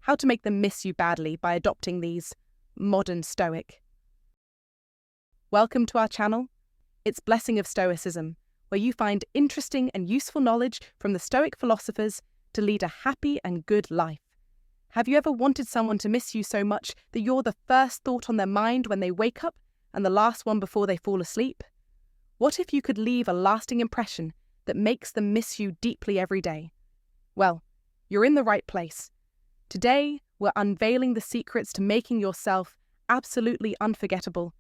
how to make them miss you badly by adopting these modern Stoic. Welcome to our channel. It's Blessing of Stoicism, where you find interesting and useful knowledge from the Stoic philosophers to lead a happy and good life. Have you ever wanted someone to miss you so much that you're the first thought on their mind when they wake up and the last one before they fall asleep? What if you could leave a lasting impression that makes them miss you deeply every day? Well, you're in the right place. Today, we're unveiling the secrets to making yourself absolutely unforgettable,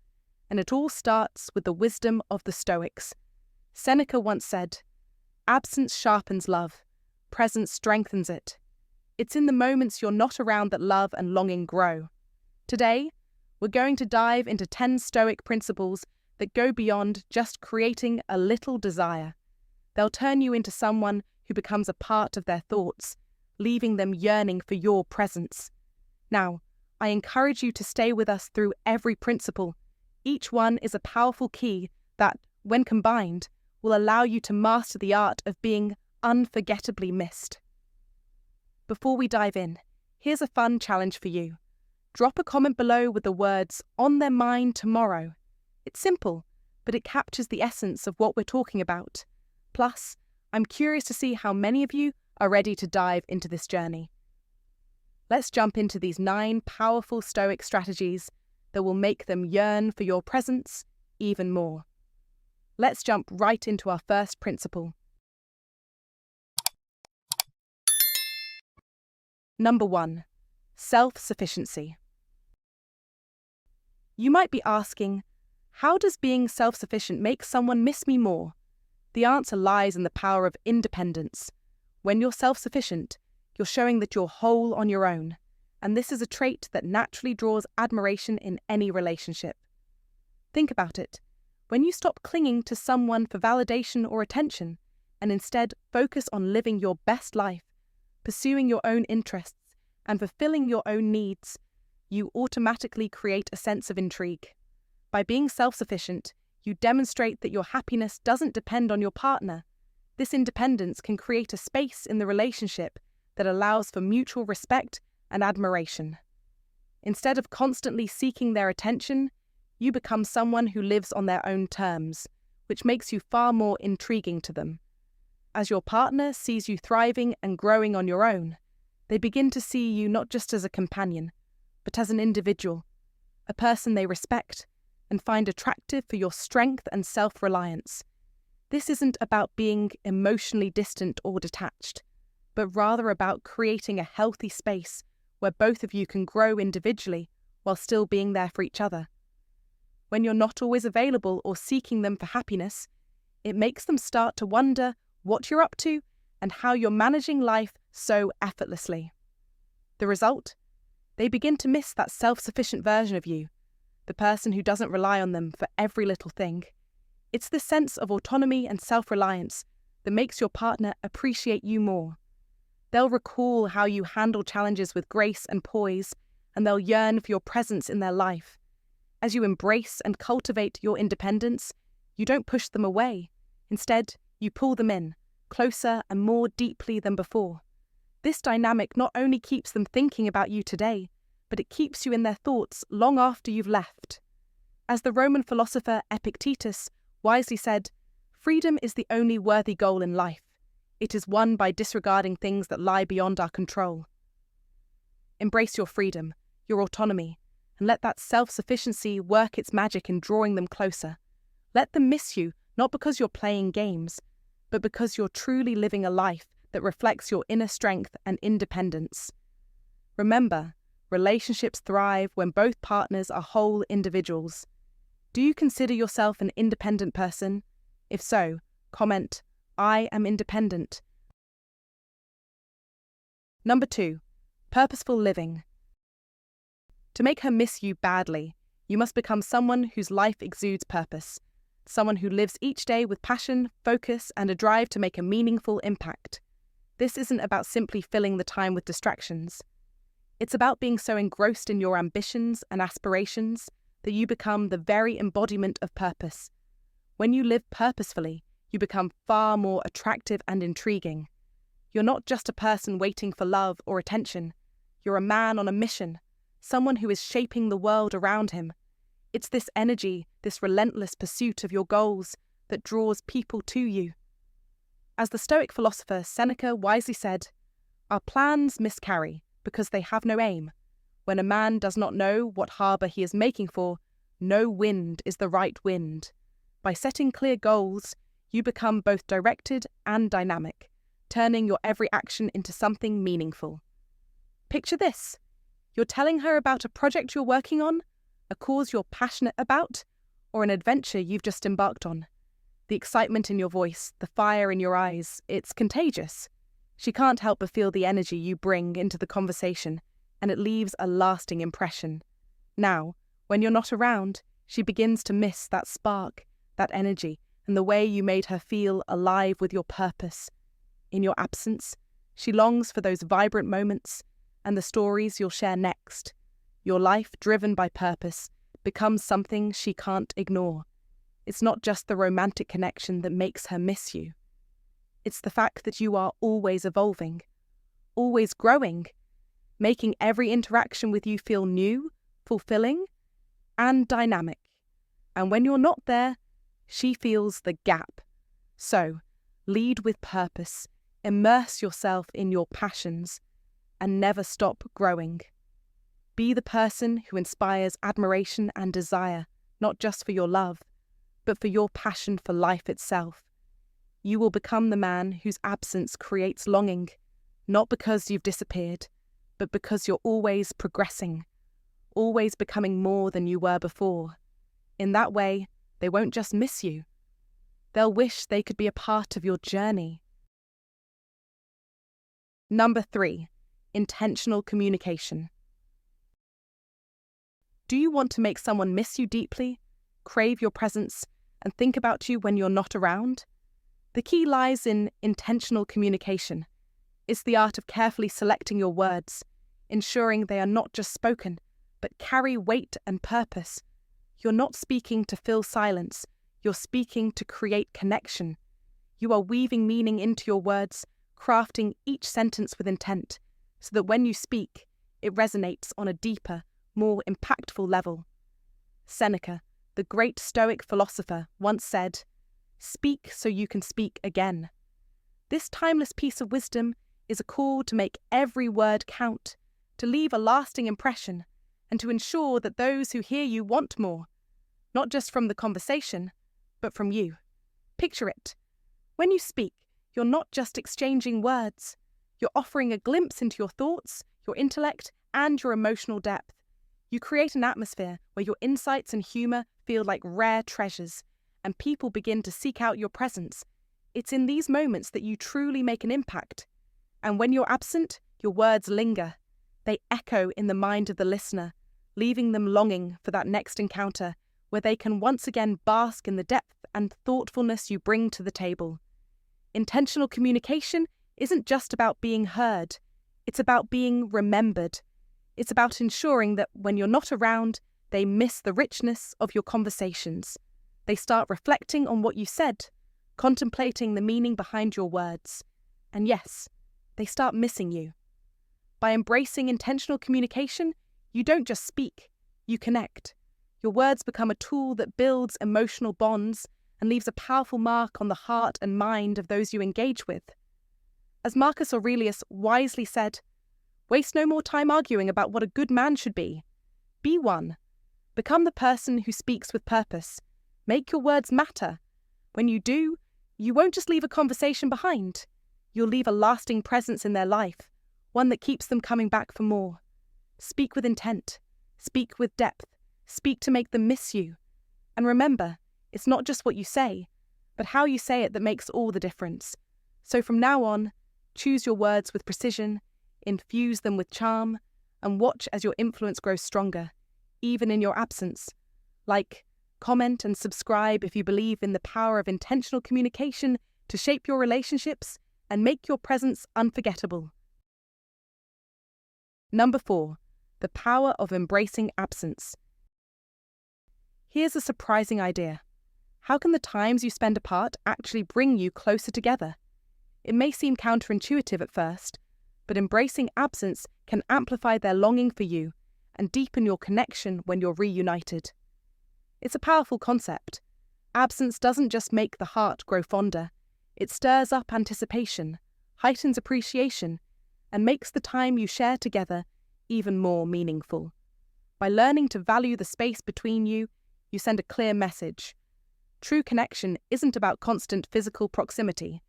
and it all starts with the wisdom of the Stoics. Seneca once said, "Absence sharpens love, presence strengthens it. It's in the moments you're not around that love and longing grow." Today, we're going to dive into 10 Stoic principles that go beyond just creating a little desire. They'll turn you into someone who becomes a part of their thoughts, leaving them yearning for your presence. Now, I encourage you to stay with us through every principle. Each one is a powerful key that, when combined, will allow you to master the art of being unforgettably missed. Before we dive in, here's a fun challenge for you. Drop a comment below with the words "on their mind tomorrow." It's simple, but it captures the essence of what we're talking about. Plus, I'm curious to see how many of you are ready to dive into this journey. Let's jump into these 9 powerful Stoic strategies that will make them yearn for your presence even more. Let's jump right into our first principle. Number 1. Self-Sufficiency. You might be asking, how does being self-sufficient make someone miss me more? The answer lies in the power of independence. When you're self-sufficient, you're showing that you're whole on your own, and this is a trait that naturally draws admiration in any relationship. Think about it. When you stop clinging to someone for validation or attention, and instead focus on living your best life, pursuing your own interests, and fulfilling your own needs, you automatically create a sense of intrigue. By being self-sufficient, you demonstrate that your happiness doesn't depend on your partner. This independence can create a space in the relationship that allows for mutual respect and admiration. Instead of constantly seeking their attention, you become someone who lives on their own terms, which makes you far more intriguing to them. As your partner sees you thriving and growing on your own, they begin to see you not just as a companion, but as an individual, a person they respect and find attractive for your strength and self-reliance. This isn't about being emotionally distant or detached, but rather about creating a healthy space where both of you can grow individually while still being there for each other. When you're not always available or seeking them for happiness, it makes them start to wonder what you're up to and how you're managing life so effortlessly. The result? They begin to miss that self-sufficient version of you, the person who doesn't rely on them for every little thing. It's this sense of autonomy and self-reliance that makes your partner appreciate you more. They'll recall how you handle challenges with grace and poise, and they'll yearn for your presence in their life. As you embrace and cultivate your independence, you don't push them away. Instead, you pull them in, closer and more deeply than before. This dynamic not only keeps them thinking about you today, but it keeps you in their thoughts long after you've left. As the Roman philosopher Epictetus wisely said, "Freedom is the only worthy goal in life. It is won by disregarding things that lie beyond our control." Embrace your freedom, your autonomy, and let that self-sufficiency work its magic in drawing them closer. Let them miss you, not because you're playing games, but because you're truly living a life that reflects your inner strength and independence. Remember, relationships thrive when both partners are whole individuals. Do you consider yourself an independent person? If so, comment, "I am independent." Number 2. Purposeful living. To make her miss you badly, you must become someone whose life exudes purpose, someone who lives each day with passion, focus, and a drive to make a meaningful impact. This isn't about simply filling the time with distractions. It's about being so engrossed in your ambitions and aspirations that you become the very embodiment of purpose. When you live purposefully, you become far more attractive and intriguing. You're not just a person waiting for love or attention. You're a man on a mission, someone who is shaping the world around him. It's this energy, this relentless pursuit of your goals that draws people to you. As the Stoic philosopher Seneca wisely said, "Our plans miscarry because they have no aim. When a man does not know what harbour he is making for, no wind is the right wind." By setting clear goals, you become both directed and dynamic, turning your every action into something meaningful. Picture this. You're telling her about a project you're working on, a cause you're passionate about, or an adventure you've just embarked on. The excitement in your voice, the fire in your eyes, it's contagious. She can't help but feel the energy you bring into the conversation, and it leaves a lasting impression. Now, when you're not around, she begins to miss that spark, that energy, and the way you made her feel alive with your purpose. In your absence, she longs for those vibrant moments and the stories you'll share next. Your life, driven by purpose, becomes something she can't ignore. It's not just the romantic connection that makes her miss you. It's the fact that you are always evolving, always growing, making every interaction with you feel new, fulfilling, and dynamic. And when you're not there, she feels the gap. So, lead with purpose, immerse yourself in your passions, and never stop growing. Be the person who inspires admiration and desire, not just for your love, but for your passion for life itself. You will become the man whose absence creates longing, not because you've disappeared, but because you're always progressing, always becoming more than you were before. In that way, they won't just miss you. They'll wish they could be a part of your journey. Number 3, intentional communication. Do you want to make someone miss you deeply, crave your presence, and think about you when you're not around? The key lies in intentional communication. It's the art of carefully selecting your words, ensuring they are not just spoken, but carry weight and purpose. You're not speaking to fill silence, you're speaking to create connection. You are weaving meaning into your words, crafting each sentence with intent, so that when you speak, it resonates on a deeper, more impactful level. Seneca, the great Stoic philosopher, once said, "Speak so you can speak again." This timeless piece of wisdom is a call to make every word count, to leave a lasting impression, and to ensure that those who hear you want more, not just from the conversation, but from you. Picture it. When you speak, you're not just exchanging words. You're offering a glimpse into your thoughts, your intellect, and your emotional depth. You create an atmosphere where your insights and humour feel like rare treasures, and people begin to seek out your presence. It's in these moments that you truly make an impact. And when you're absent, your words linger. They echo in the mind of the listener, leaving them longing for that next encounter, where they can once again bask in the depth and thoughtfulness you bring to the table. Intentional communication isn't just about being heard, it's about being remembered. It's about ensuring that when you're not around, they miss the richness of your conversations. They start reflecting on what you said, contemplating the meaning behind your words. And yes, they start missing you. By embracing intentional communication, you don't just speak, you connect. Your words become a tool that builds emotional bonds and leaves a powerful mark on the heart and mind of those you engage with. As Marcus Aurelius wisely said, "Waste no more time arguing about what a good man should be. Be one. Become the person who speaks with purpose. Make your words matter. When you do, you won't just leave a conversation behind. You'll leave a lasting presence in their life, one that keeps them coming back for more. Speak with intent. Speak with depth. Speak to make them miss you. And remember, it's not just what you say, but how you say it that makes all the difference. So from now on, choose your words with precision, infuse them with charm, and watch as your influence grows stronger, even in your absence. Like, comment, and subscribe if you believe in the power of intentional communication to shape your relationships and make your presence unforgettable. Number 4, the power of embracing absence. Here's a surprising idea. How can the times you spend apart actually bring you closer together? It may seem counterintuitive at first, but embracing absence can amplify their longing for you and deepen your connection when you're reunited. It's a powerful concept. Absence doesn't just make the heart grow fonder, it stirs up anticipation, heightens appreciation, and makes the time you share together even more meaningful. By learning to value the space between you, you send a clear message. True connection isn't about constant physical proximity,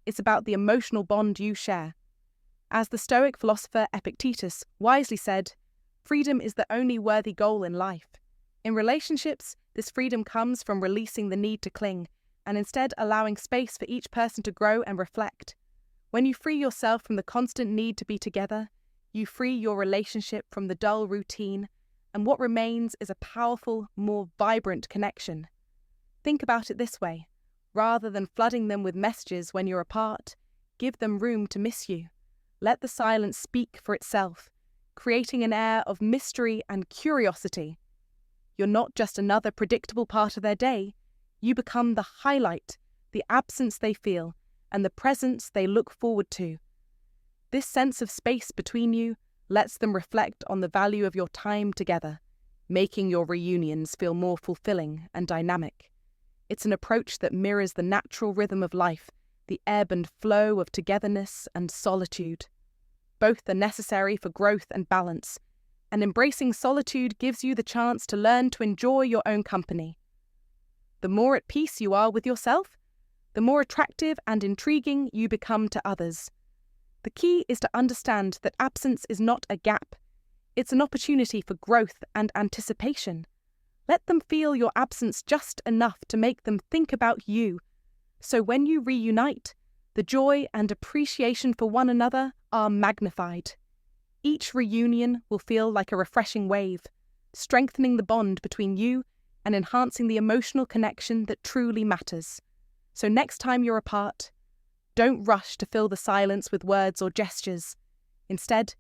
it's about the emotional bond you share. As the Stoic philosopher Epictetus wisely said, freedom is the only worthy goal in life. In relationships, this freedom comes from releasing the need to cling and instead allowing space for each person to grow and reflect. When you free yourself from the constant need to be together, you free your relationship from the dull routine, and what remains is a powerful, more vibrant connection. Think about it this way. Rather than flooding them with messages when you're apart, give them room to miss you. Let the silence speak for itself, creating an air of mystery and curiosity. You're not just another predictable part of their day, you become the highlight, the absence they feel, and the presence they look forward to. This sense of space between you lets them reflect on the value of your time together, making your reunions feel more fulfilling and dynamic. It's an approach that mirrors the natural rhythm of life, the ebb and flow of togetherness and solitude. Both are necessary for growth and balance, and embracing solitude gives you the chance to learn to enjoy your own company. The more at peace you are with yourself, the more attractive and intriguing you become to others. The key is to understand that absence is not a gap. It's an opportunity for growth and anticipation. Let them feel your absence just enough to make them think about you. So when you reunite, the joy and appreciation for one another are magnified. Each reunion will feel like a refreshing wave, strengthening the bond between you and enhancing the emotional connection that truly matters. So next time you're apart, don't rush to fill the silence with words or gestures. Instead,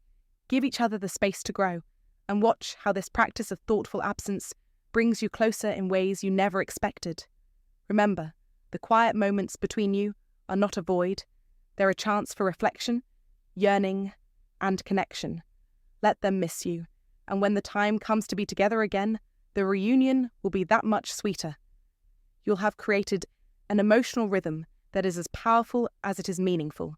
give each other the space to grow and watch how this practice of thoughtful absence brings you closer in ways you never expected. Remember, the quiet moments between you are not a void. They're a chance for reflection, yearning, and connection. Let them miss you, and when the time comes to be together again, the reunion will be that much sweeter. You'll have created an emotional rhythm that is as powerful as it is meaningful.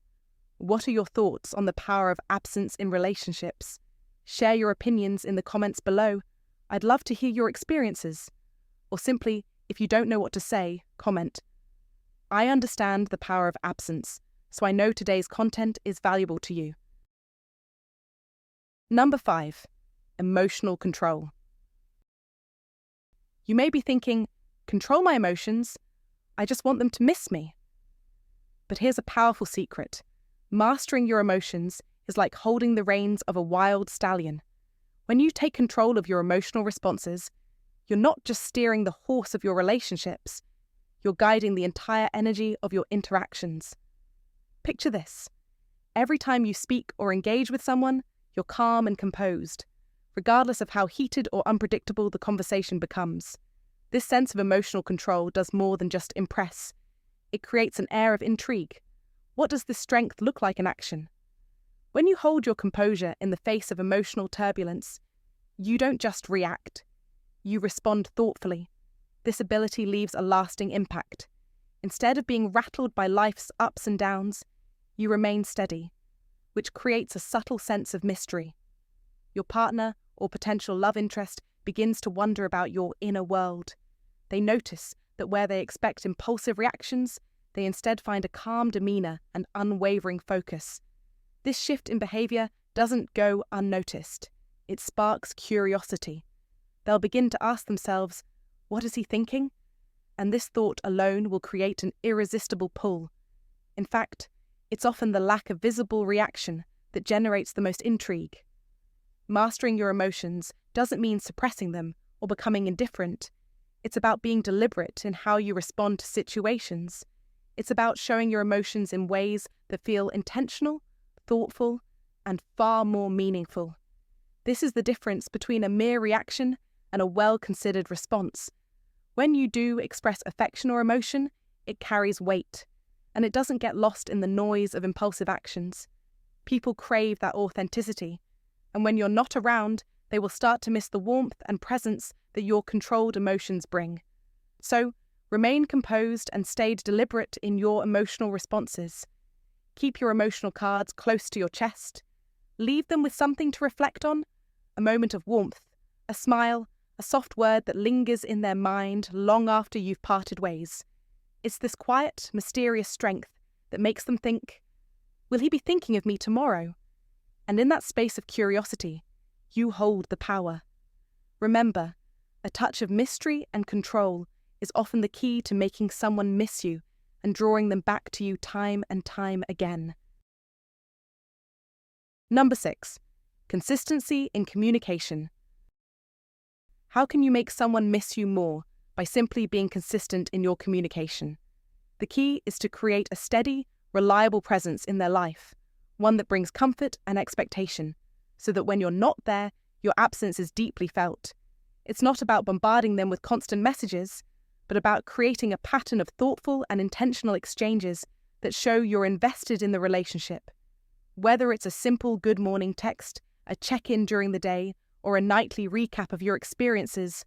What are your thoughts on the power of absence in relationships? Share your opinions in the comments below. I'd love to hear your experiences. Or simply, if you don't know what to say, comment. I understand the power of absence, so I know today's content is valuable to you. Number 5. Emotional control. You may be thinking, control my emotions? I just want them to miss me. But here's a powerful secret. Mastering your emotions is like holding the reins of a wild stallion. When you take control of your emotional responses, you're not just steering the horse of your relationships, you're guiding the entire energy of your interactions. Picture this. Every time you speak or engage with someone, you're calm and composed, regardless of how heated or unpredictable the conversation becomes. This sense of emotional control does more than just impress. It creates an air of intrigue. What does this strength look like in action? When you hold your composure in the face of emotional turbulence, you don't just react. You respond thoughtfully. This ability leaves a lasting impact. Instead of being rattled by life's ups and downs, you remain steady, which creates a subtle sense of mystery. Your partner or potential love interest begins to wonder about your inner world. They notice that where they expect impulsive reactions, they instead find a calm demeanor and unwavering focus. This shift in behavior doesn't go unnoticed. It sparks curiosity. They'll begin to ask themselves, what is he thinking? And this thought alone will create an irresistible pull. In fact, it's often the lack of visible reaction that generates the most intrigue. Mastering your emotions doesn't mean suppressing them or becoming indifferent. It's about being deliberate in how you respond to situations. It's about showing your emotions in ways that feel intentional, thoughtful, and far more meaningful. This is the difference between a mere reaction and a well-considered response. When you do express affection or emotion, it carries weight, and it doesn't get lost in the noise of impulsive actions. People crave that authenticity, and when you're not around, they will start to miss the warmth and presence that your controlled emotions bring. So, remain composed and stay deliberate in your emotional responses. Keep your emotional cards close to your chest. Leave them with something to reflect on, a moment of warmth, a smile, a soft word that lingers in their mind long after you've parted ways. It's this quiet, mysterious strength that makes them think, will he be thinking of me tomorrow? And in that space of curiosity, you hold the power. Remember, a touch of mystery and control is often the key to making someone miss you and drawing them back to you time and time again. Number 6. Consistency in communication. How can you make someone miss you more? By simply being consistent in your communication. The key is to create a steady, reliable presence in their life, one that brings comfort and expectation, so that when you're not there, your absence is deeply felt. It's not about bombarding them with constant messages, but about creating a pattern of thoughtful and intentional exchanges that show you're invested in the relationship. Whether it's a simple good morning text, a check-in during the day, or a nightly recap of your experiences,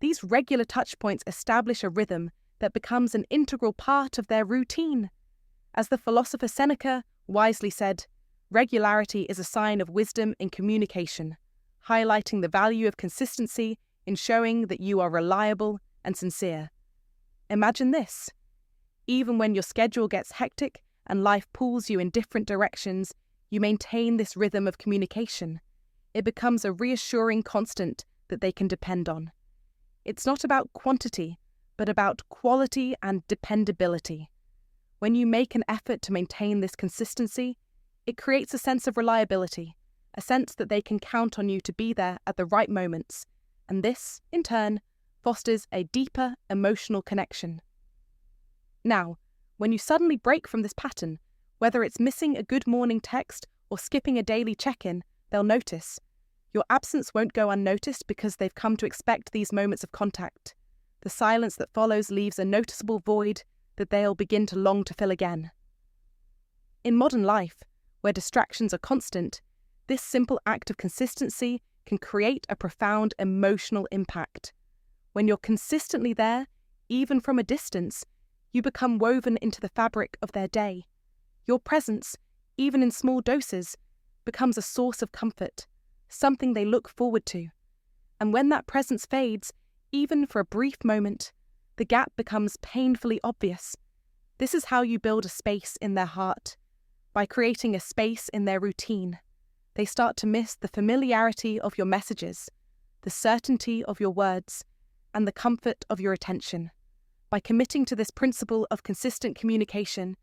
these regular touchpoints establish a rhythm that becomes an integral part of their routine. As the philosopher Seneca wisely said, regularity is a sign of wisdom in communication, highlighting the value of consistency in showing that you are reliable and sincere. Imagine this. Even when your schedule gets hectic and life pulls you in different directions, you maintain this rhythm of communication. It becomes a reassuring constant that they can depend on. It's not about quantity, but about quality and dependability. When you make an effort to maintain this consistency, it creates a sense of reliability, a sense that they can count on you to be there at the right moments, and this, in turn, fosters a deeper emotional connection. Now, when you suddenly break from this pattern, whether it's missing a good morning text or skipping a daily check-in, they'll notice. Your absence won't go unnoticed because they've come to expect these moments of contact. The silence that follows leaves a noticeable void that they'll begin to long to fill again. In modern life, where distractions are constant, this simple act of consistency can create a profound emotional impact. When you're consistently there, even from a distance, you become woven into the fabric of their day. Your presence, even in small doses, becomes a source of comfort, something they look forward to. And when that presence fades, even for a brief moment, the gap becomes painfully obvious. This is how you build a space in their heart, by creating a space in their routine. They start to miss the familiarity of your messages, the certainty of your words, and the comfort of your attention. By committing to this principle of consistent communication,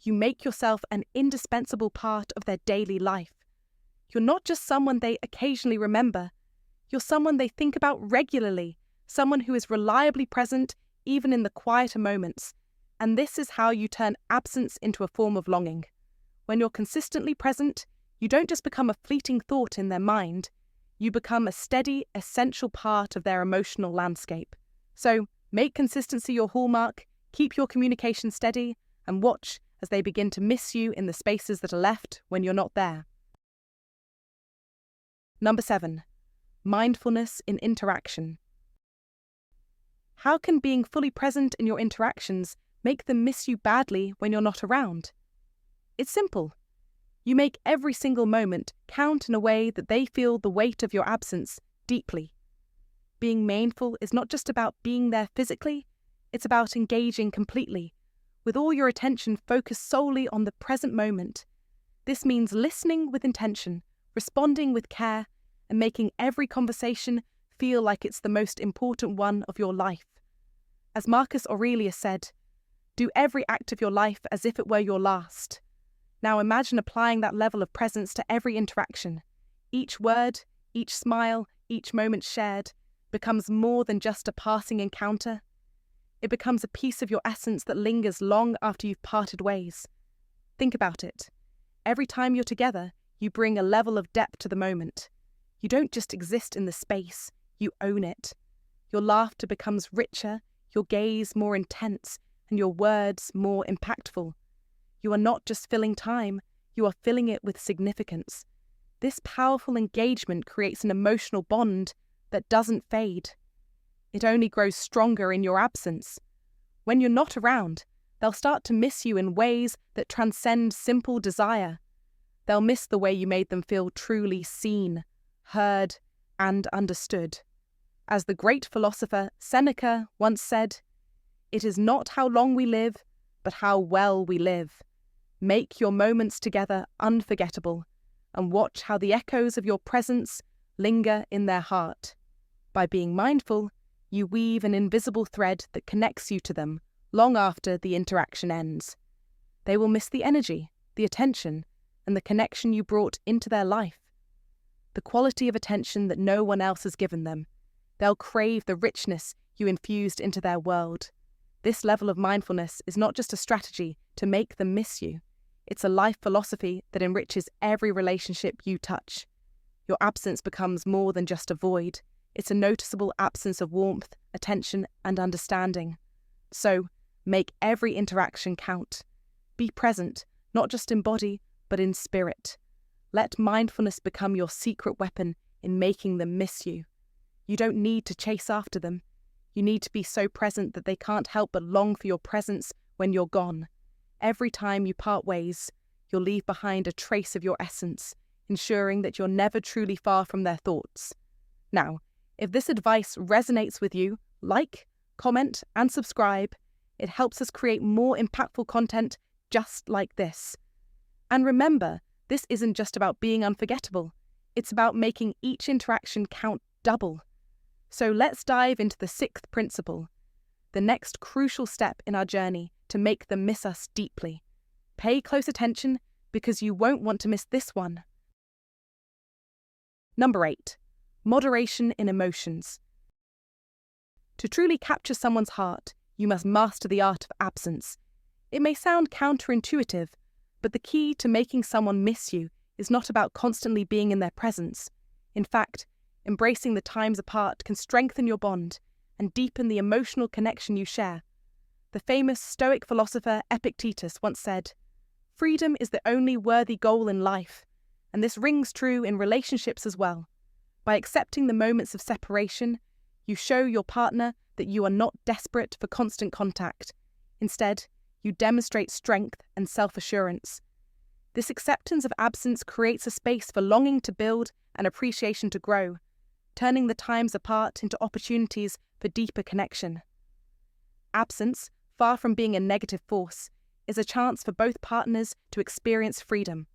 you make yourself an indispensable part of their daily life. You're not just someone they occasionally remember, you're someone they think about regularly, someone who is reliably present even in the quieter moments. And this is how you turn absence into a form of longing. When you're consistently present, you don't just become a fleeting thought in their mind, you become a steady, essential part of their emotional landscape. So, make consistency your hallmark, keep your communication steady, and watch as they begin to miss you in the spaces that are left when you're not there. Number 7. Mindfulness in interaction. How can being fully present in your interactions make them miss you badly when you're not around? It's simple. You make every single moment count in a way that they feel the weight of your absence deeply. Being mindful is not just about being there physically, it's about engaging completely, with all your attention focused solely on the present moment. This means listening with intention, responding with care, and making every conversation feel like it's the most important one of your life. As Marcus Aurelius said, do every act of your life as if it were your last. Now imagine applying that level of presence to every interaction. Each word, each smile, each moment shared becomes more than just a passing encounter. It becomes a piece of your essence that lingers long after you've parted ways. Think about it. Every time you're together, you bring a level of depth to the moment. You don't just exist in the space, you own it. Your laughter becomes richer, your gaze more intense, and your words more impactful. You are not just filling time, you are filling it with significance. This powerful engagement creates an emotional bond that doesn't fade. It only grows stronger in your absence. When you're not around, they'll start to miss you in ways that transcend simple desire. They'll miss the way you made them feel truly seen, heard, and understood. As the great philosopher Seneca once said, "It is not how long we live, but how well we live. Make your moments together unforgettable, and watch how the echoes of your presence linger in their heart. By being mindful, you weave an invisible thread that connects you to them long after the interaction ends. They will miss the energy, the attention, and the connection you brought into their life. The quality of attention that no one else has given them. They'll crave the richness you infused into their world. This level of mindfulness is not just a strategy to make them miss you. It's a life philosophy that enriches every relationship you touch. Your absence becomes more than just a void. It's a noticeable absence of warmth, attention, and understanding. So, make every interaction count. Be present, not just in body, but in spirit. Let mindfulness become your secret weapon in making them miss you. You don't need to chase after them. You need to be so present that they can't help but long for your presence when you're gone. Every time you part ways, you'll leave behind a trace of your essence, ensuring that you're never truly far from their thoughts. Now, if this advice resonates with you, like, comment, and subscribe. It helps us create more impactful content just like this. And remember, this isn't just about being unforgettable. It's about making each interaction count double. So let's dive into the sixth principle, the next crucial step in our journey to make them miss us deeply. Pay close attention because you won't want to miss this one. Number 8, moderation in emotions. To truly capture someone's heart, you must master the art of absence. It may sound counterintuitive, but the key to making someone miss you is not about constantly being in their presence. In fact, embracing the times apart can strengthen your bond and deepen the emotional connection you share. The famous Stoic philosopher Epictetus once said, "Freedom is the only worthy goal in life," and this rings true in relationships as well. By accepting the moments of separation, you show your partner that you are not desperate for constant contact. Instead, you demonstrate strength and self-assurance. This acceptance of absence creates a space for longing to build and appreciation to grow, turning the times apart into opportunities for deeper connection. Absence, far from being a negative force, is a chance for both partners to experience freedom.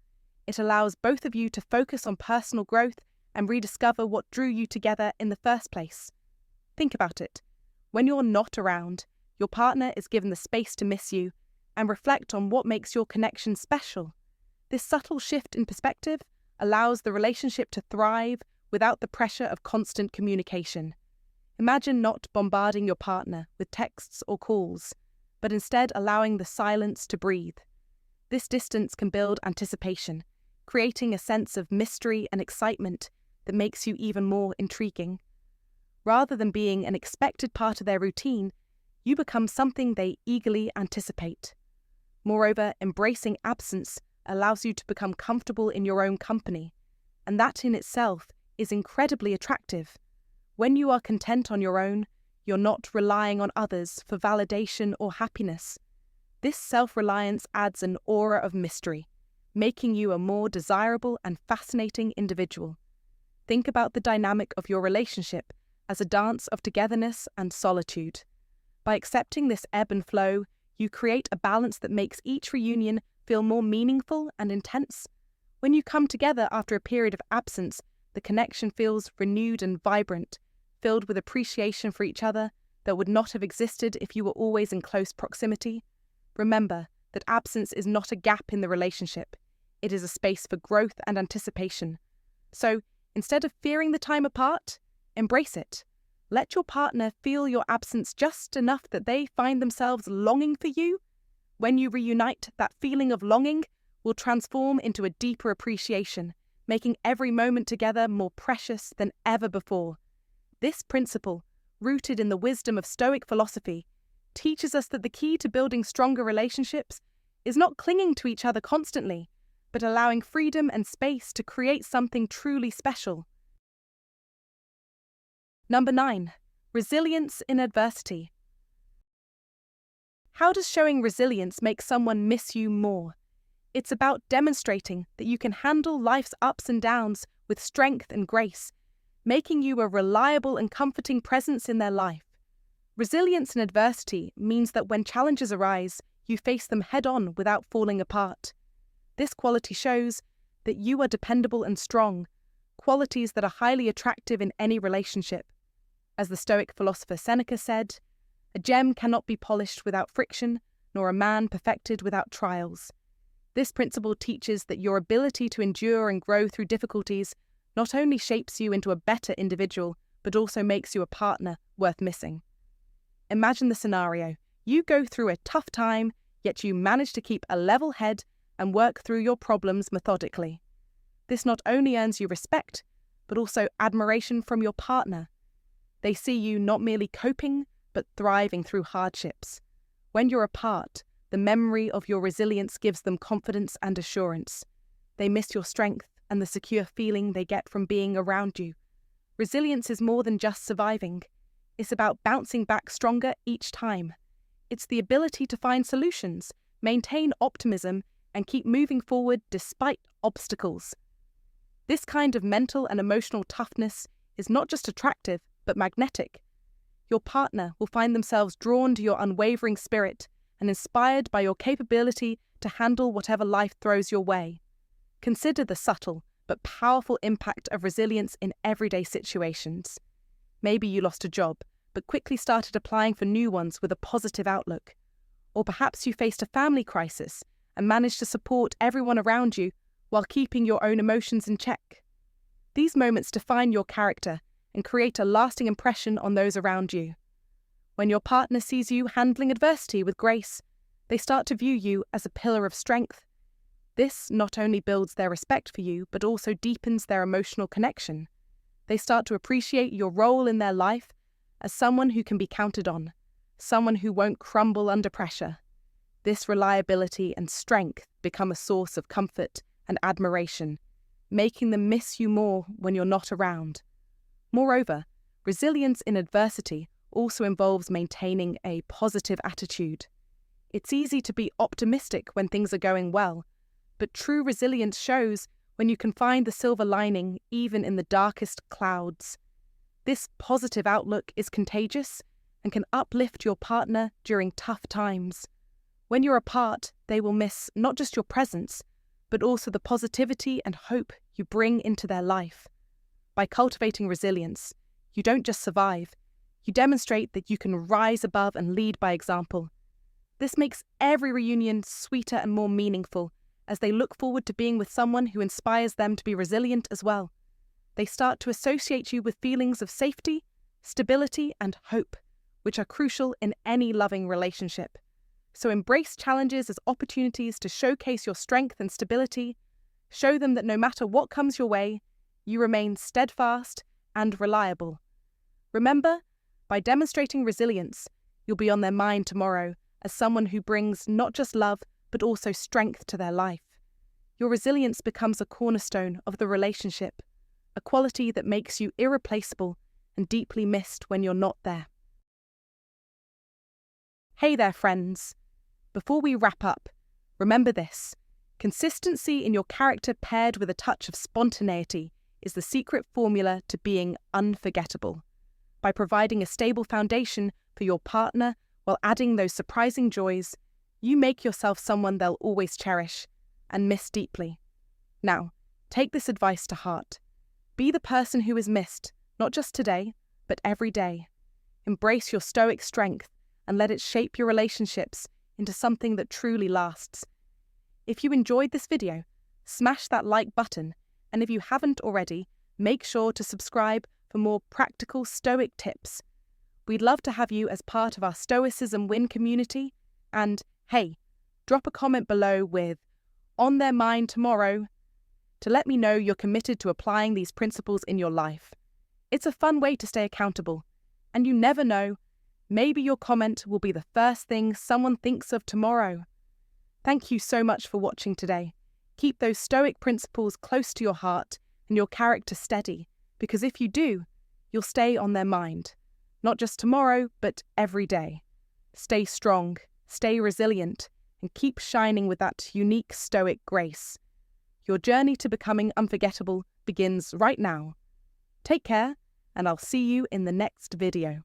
It allows both of you to focus on personal growth and rediscover what drew you together in the first place. Think about it. When you're not around, your partner is given the space to miss you and reflect on what makes your connection special. This subtle shift in perspective allows the relationship to thrive without the pressure of constant communication. Imagine not bombarding your partner with texts or calls, but instead allowing the silence to breathe. This distance can build anticipation, creating a sense of mystery and excitement that makes you even more intriguing. Rather than being an expected part of their routine, you become something they eagerly anticipate. Moreover, embracing absence allows you to become comfortable in your own company, and that in itself is incredibly attractive. When you are content on your own, you're not relying on others for validation or happiness. This self-reliance adds an aura of mystery, making you a more desirable and fascinating individual. Think about the dynamic of your relationship as a dance of togetherness and solitude. By accepting this ebb and flow, you create a balance that makes each reunion feel more meaningful and intense. When you come together after a period of absence, the connection feels renewed and vibrant, filled with appreciation for each other that would not have existed if you were always in close proximity. Remember that absence is not a gap in the relationship. It is a space for growth and anticipation. So, instead of fearing the time apart, embrace it. Let your partner feel your absence just enough that they find themselves longing for you. When you reunite, that feeling of longing will transform into a deeper appreciation, making every moment together more precious than ever before. This principle, rooted in the wisdom of Stoic philosophy, teaches us that the key to building stronger relationships is not clinging to each other constantly, but allowing freedom and space to create something truly special. Number 9. Resilience in adversity. How does showing resilience make someone miss you more? It's about demonstrating that you can handle life's ups and downs with strength and grace, making you a reliable and comforting presence in their life. Resilience in adversity means that when challenges arise, you face them head-on without falling apart. This quality shows that you are dependable and strong, qualities that are highly attractive in any relationship. As the Stoic philosopher Seneca said, "A gem cannot be polished without friction, nor a man perfected without trials." This principle teaches that your ability to endure and grow through difficulties not only shapes you into a better individual, but also makes you a partner worth missing. Imagine the scenario. You go through a tough time, yet you manage to keep a level head and work through your problems methodically. This not only earns you respect, but also admiration from your partner. They see you not merely coping, but thriving through hardships. When you're apart, the memory of your resilience gives them confidence and assurance. They miss your strength and the secure feeling they get from being around you. Resilience is more than just surviving. It's about bouncing back stronger each time. It's the ability to find solutions, maintain optimism, and keep moving forward despite obstacles. This kind of mental and emotional toughness is not just attractive, but magnetic. Your partner will find themselves drawn to your unwavering spirit and inspired by your capability to handle whatever life throws your way. Consider the subtle but powerful impact of resilience in everyday situations. Maybe you lost a job, but quickly started applying for new ones with a positive outlook. Or perhaps you faced a family crisis and managed to support everyone around you while keeping your own emotions in check. These moments define your character and create a lasting impression on those around you. When your partner sees you handling adversity with grace, they start to view you as a pillar of strength. This not only builds their respect for you, but also deepens their emotional connection. They start to appreciate your role in their life as someone who can be counted on, someone who won't crumble under pressure. This reliability and strength become a source of comfort and admiration, making them miss you more when you're not around. Moreover, resilience in adversity also involves maintaining a positive attitude. It's easy to be optimistic when things are going well, but true resilience shows when you can find the silver lining even in the darkest clouds. This positive outlook is contagious and can uplift your partner during tough times. When you're apart, they will miss not just your presence, but also the positivity and hope you bring into their life. By cultivating resilience, you don't just survive, you demonstrate that you can rise above and lead by example. This makes every reunion sweeter and more meaningful, as they look forward to being with someone who inspires them to be resilient as well. They start to associate you with feelings of safety, stability, and hope, which are crucial in any loving relationship. So embrace challenges as opportunities to showcase your strength and stability. Show them that no matter what comes your way, you remain steadfast and reliable. Remember, by demonstrating resilience, you'll be on their mind tomorrow as someone who brings not just love, but also strength to their life. Your resilience becomes a cornerstone of the relationship, a quality that makes you irreplaceable and deeply missed when you're not there. Hey there, friends. Before we wrap up, remember this: consistency in your character paired with a touch of spontaneity is the secret formula to being unforgettable. By providing a stable foundation for your partner while adding those surprising joys, you make yourself someone they'll always cherish and miss deeply. Now, take this advice to heart. Be the person who is missed, not just today, but every day. Embrace your stoic strength and let it shape your relationships into something that truly lasts. If you enjoyed this video, smash that like button, and if you haven't already, make sure to subscribe for more practical Stoic tips. We'd love to have you as part of our Stoicism Win community, and hey, drop a comment below with "on their mind tomorrow" to let me know you're committed to applying these principles in your life. It's a fun way to stay accountable, and you never know, maybe your comment will be the first thing someone thinks of tomorrow. Thank you so much for watching today. Keep those Stoic principles close to your heart and your character steady, because if you do, you'll stay on their mind, not just tomorrow, but every day. Stay strong, stay resilient, and keep shining with that unique Stoic grace. Your journey to becoming unforgettable begins right now. Take care, and I'll see you in the next video.